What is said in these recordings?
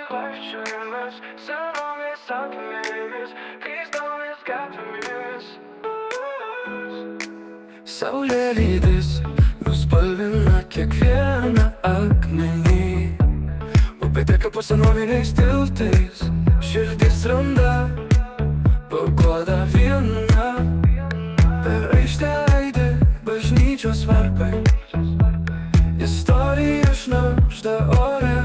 vaikščiojimas, senomis akmenimis, keisdomis gatvėmis. Saulėlydis nuspalvina kiekvieną akmenį, upė teka po senoviniais tiltais, širdis randa paguodą viena. Per aikštę aidi bažnyčios varpai, istorija šnabžda ore,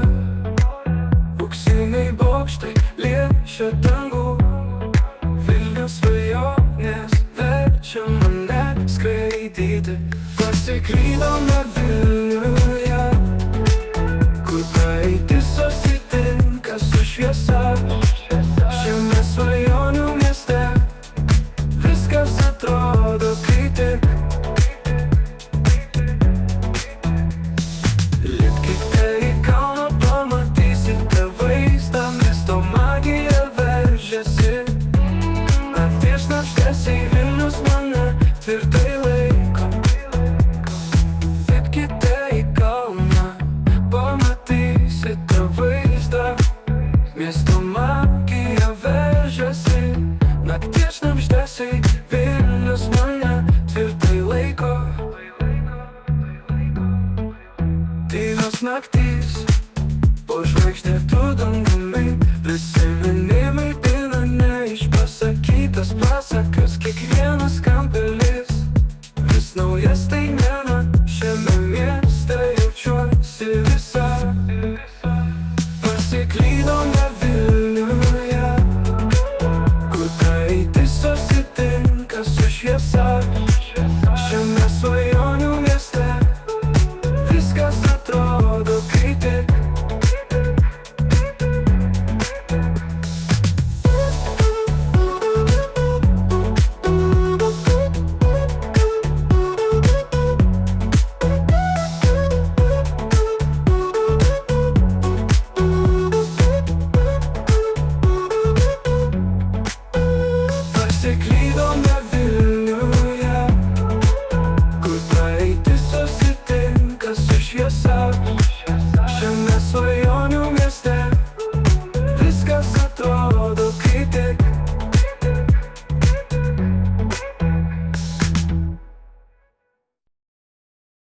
auksiniai bokštai liečia dangų. Vilniaus svajonės verčia mane skraidyti. Pasiklydome Vilniuje, kur praeitis susitinka su šviesa. Šiame svajonių mieste viskas atrodo kai tik. Lipkite į kalną, pamatysite vaizdą, miesto magija veržiasi. Nakties šnabždesiai Vilnius mane tvirtai laiko. Lipkite į kalną, pamatysite vaizdą, miesto magija veržiasi. Nakties šnabždesiai Vilnius mane tvirtai laiko. Tylios naktys po žvaigždėtų dangumi, prisiminimai pina neišpasakytas pasakas. Kiekvienas kampelis vis nauja staigmena, šiame mieste jaučiuosi visa. Pasiklydome Vilniuje, kur praeitis susitinka su šviesa. Šiame svajonių mieste viskas atrodo kai tik. Pasiklydome